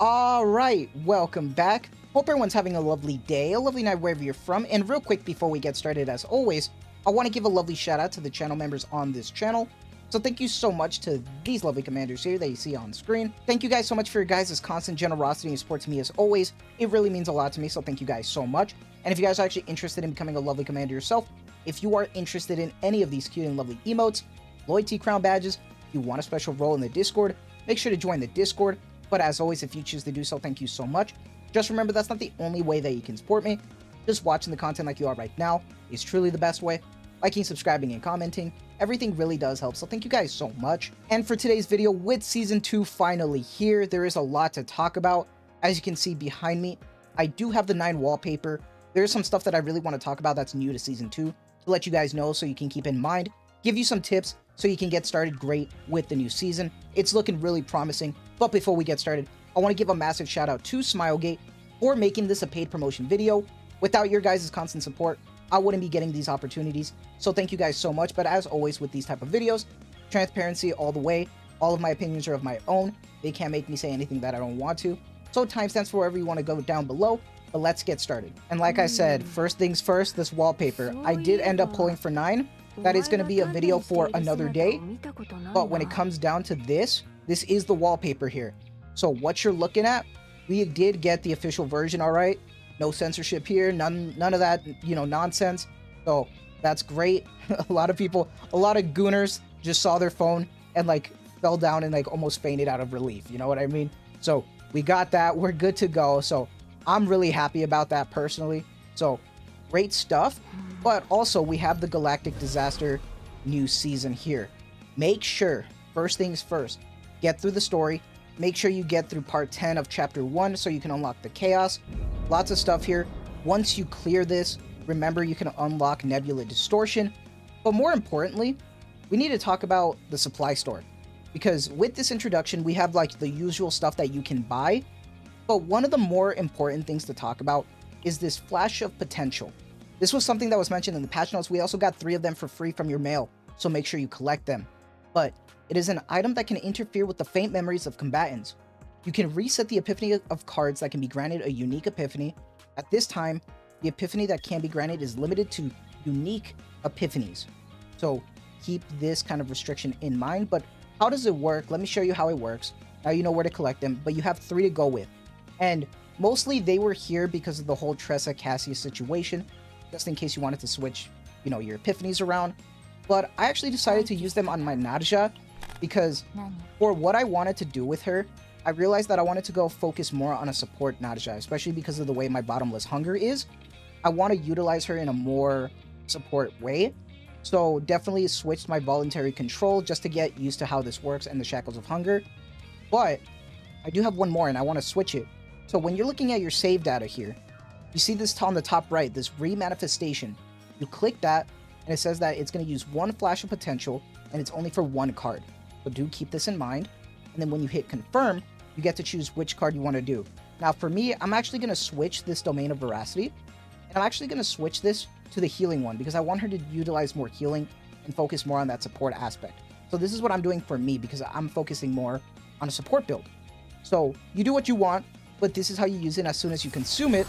All right, welcome back. Hope everyone's having a lovely day, a lovely night wherever you're from. And real quick before we get started, as always, I want to give a lovely shout out to the channel members on this channel. So thank you so much to these lovely commanders here that you see on screen. Thank you guys so much for your guys' constant generosity and support to me as always. It really means a lot to me, so thank you guys so much. And if you guys are actually interested in becoming a lovely commander yourself, if you are interested in any of these cute and lovely emotes, loyalty crown badges, if you want a special role in the Discord, make sure to join the Discord. But as always, if you choose to do so, thank you so much. Just remember, that's not the only way that you can support me. Just watching the content like you are right now is truly the best way. Liking, subscribing, and commenting, everything really does help, so thank you guys so much. And for today's video, with Season 2 finally here, there is a lot to talk about. As you can see behind me, I do have the 9 wallpaper. There's some stuff that I really want to talk about that's new to Season 2, to let you guys know so you can keep in mind, give you some tips so you can get started great with the new season. It's looking really promising. But before we get started, I want to give a massive shout out to Smilegate for making this a paid promotion video. Without your guys' constant support, I wouldn't be getting these opportunities. So thank you guys so much. But as always with these type of videos, transparency all the way. All of my opinions are of my own. They can't make me say anything that I don't want to. So timestamps for wherever you want to go down below. But let's get started. And like I said, first things first, this wallpaper. I did end up pulling for 9. That is going to be a video for another day. But when it comes down to this is the wallpaper here. So what you're looking at, we did get the official version, all right? No censorship here, none of that, nonsense. So that's great. A lot of gooners just saw their phone and like fell down and like almost fainted out of relief. You know what I mean? So we got that. We're good to go. So I'm really happy about that personally. So great stuff. But also we have the Galactic Disaster new season here. Make sure, first things first, get through the story. Make sure you get through part 10 of chapter 1 so you can unlock the chaos. Lots of stuff here. Once you clear this, remember you can unlock Nebula Distortion. But more importantly, we need to talk about the supply store. Because with this introduction, we have like the usual stuff that you can buy. But one of the more important things to talk about is this flash of potential. This was something that was mentioned in the patch notes. We also got 3 of them for free from your mail, so make sure you collect them. But it is an item that can interfere with the faint memories of combatants. You can reset the epiphany of cards that can be granted a unique epiphany. At this time, the epiphany that can be granted is limited to unique epiphanies. So keep this kind of restriction in mind. But how does it work? Let me show you how it works. Now you know where to collect them, but you have 3 to go with. And mostly they were here because of the whole Tressa Cassius situation, just in case you wanted to switch, your epiphanies around. But I actually decided to use them on my Nadja because for what I wanted to do with her, I realized that I wanted to go focus more on a support Nadja, especially because of the way my bottomless hunger is. I want to utilize her in a more support way. So definitely switched my voluntary control just to get used to how this works and the shackles of hunger. But I do have one more and I want to switch it. So when you're looking at your save data here, you see this on the top right, this remanifestation. You click that, and it says that it's going to use 1 flash of potential, and it's only for 1 card. So do keep this in mind. And then when you hit confirm, you get to choose which card you want to do. Now for me, I'm actually going to switch this Domain of Veracity, and I'm actually going to switch this to the healing one, because I want her to utilize more healing and focus more on that support aspect. So this is what I'm doing for me, because I'm focusing more on a support build. So you do what you want, but this is how you use it. As soon as you consume it,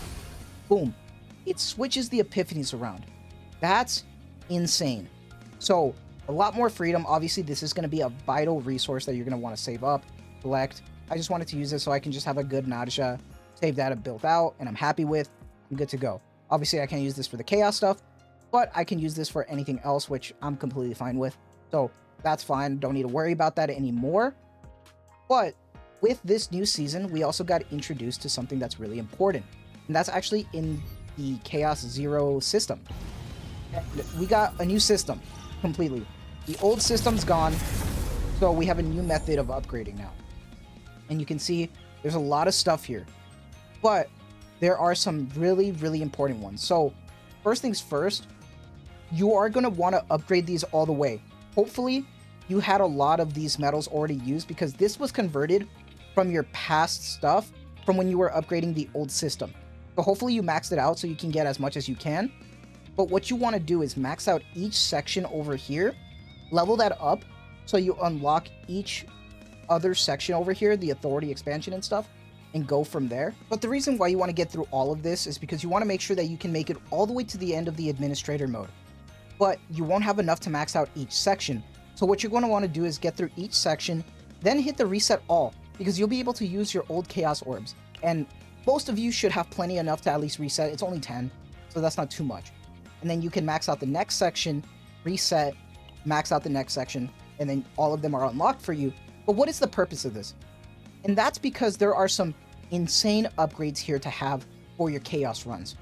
boom, it switches the epiphanies around. That's insane. So a lot more freedom. Obviously, this is going to be a vital resource that you're going to want to save up, collect. I just wanted to use this so I can just have a good Nadja save data built out, and I'm happy with. I'm good to go. Obviously, I can't use this for the chaos stuff, but I can use this for anything else, which I'm completely fine with. So that's fine. Don't need to worry about that anymore. But with this new season, we also got introduced to something that's really important. And that's actually in the Chaos Zero system. And we got a new system completely. The old system's gone, so we have a new method of upgrading now. And you can see there's a lot of stuff here. But there are some really, really important ones. So first things first, you are going to want to upgrade these all the way. Hopefully, you had a lot of these metals already used, because this was converted from your past stuff from when you were upgrading the old system. So hopefully you maxed it out so you can get as much as you can. But what you want to do is max out each section over here, level that up so you unlock each other section over here, the authority expansion and stuff. and go from there. But the reason why you want to get through all of this is because you want to make sure that you can make it all the way to the end of the administrator mode. But you won't have enough to max out each section. So what you're going to want to do is get through each section, then hit the reset all, because you'll be able to use your old chaos orbs. And most of you should have plenty enough to at least reset. It's only 10, so that's not too much. And then you can max out the next section, reset, max out the next section, and then all of them are unlocked for you. But what is the purpose of this? And that's because there are some insane upgrades here to have for your chaos runs.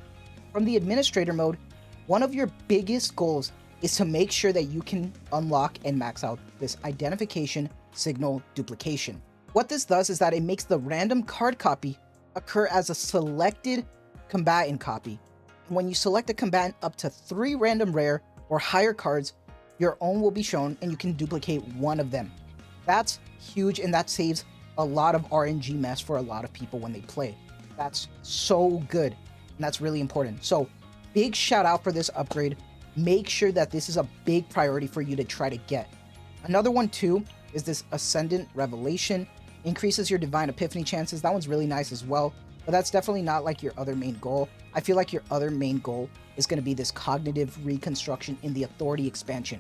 From the administrator mode, one of your biggest goals is to make sure that you can unlock and max out this identification signal duplication. What this does is that it makes the random card copy occur as a selected combatant copy. And when you select a combatant up to 3 random rare or higher cards, your own will be shown and you can duplicate one of them. That's huge, and that saves a lot of RNG mess for a lot of people when they play. That's so good, and that's really important. So big shout out for this upgrade. Make sure that this is a big priority for you to try to get. Another one too is this Ascendant Revelation. Increases your Divine Epiphany chances. That one's really nice as well, but that's definitely not like your other main goal. I feel like your other main goal is going to be this cognitive reconstruction in the Authority expansion.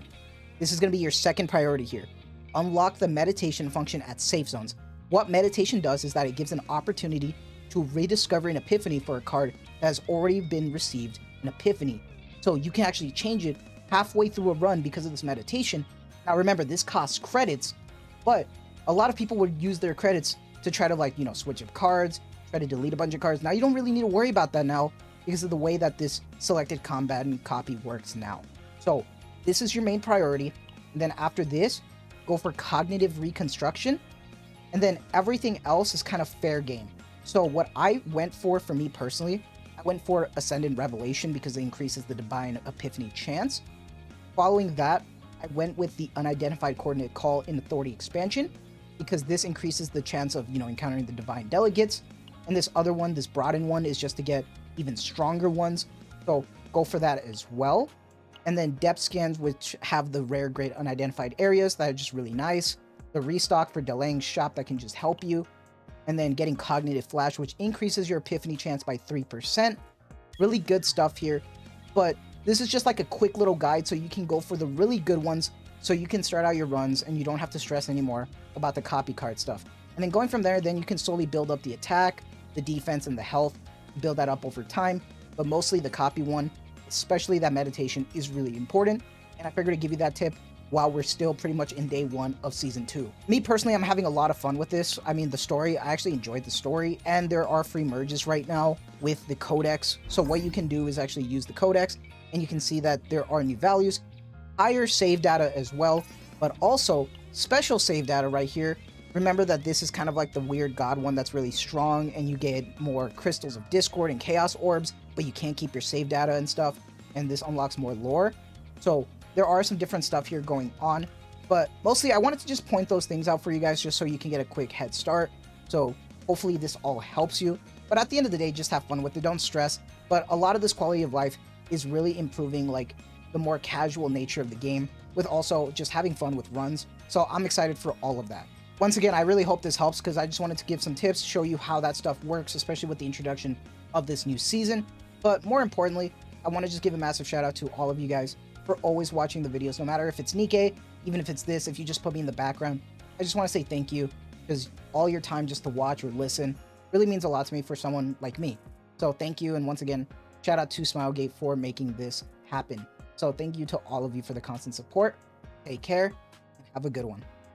This is going to be your second priority here. Unlock the meditation function at safe zones. What meditation does is that it gives an opportunity to rediscover an epiphany for a card that has already been received an epiphany. So you can actually change it halfway through a run because of this meditation. Now remember, this costs credits, but a lot of people would use their credits to try to, like, you know, switch up cards, try to delete a bunch of cards. Now you don't really need to worry about that now because of the way that this selected combatant copy works now. So this is your main priority. And then after this, go for cognitive reconstruction. And then everything else is kind of fair game. So what I went for me personally, I went for Ascendant Revelation because it increases the Divine Epiphany chance. Following that, I went with the Unidentified Coordinate Call in Authority expansion because this increases the chance of, you know, encountering the Divine Delegates. And this other one, this Broaden one, is just to get even stronger ones. So go for that as well. And then Depth Scans, which have the rare Great Unidentified Areas that are just really nice. The Restock for delaying shop that can just help you. And then getting Cognitive Flash, which increases your Epiphany chance by 3%. Really good stuff here. But this is just like a quick little guide so you can go for the really good ones so you can start out your runs and you don't have to stress anymore about the copy card stuff. And then going from there, then you can slowly build up the attack, the defense, and the health. Build that up over time. But mostly the copy one, especially that meditation, is really important. And I figured to give you that tip while we're still pretty much in day 1 of season 2. Me personally, I'm having a lot of fun with this. I mean, the story, I actually enjoyed the story, and there are free merges right now with the Codex. So what you can do is actually use the Codex, and you can see that there are new values, higher save data as well, but also special save data right here. Remember that this is kind of like the weird god one that's really strong, and you get more crystals of discord and chaos orbs, but you can't keep your save data and stuff, and this unlocks more lore. So there are some different stuff here going on, but mostly I wanted to just point those things out for you guys just so you can get a quick head start. So hopefully this all helps you, but at the end of the day, just have fun with it, don't stress. But a lot of this quality of life is really improving like the more casual nature of the game, with also just having fun with runs. So I'm excited for all of that. Once again, I really hope this helps because I just wanted to give some tips, show you how that stuff works, especially with the introduction of this new season. But more importantly, I want to just give a massive shout out to all of you guys for always watching the videos, no matter if it's Nikkei, even if it's this, if you just put me in the background. I just want to say thank you, because all your time just to watch or listen really means a lot to me for someone like me. So thank you, and once again, shout out to Smilegate for making this happen. So thank you to all of you for the constant support. Take care, and have a good one.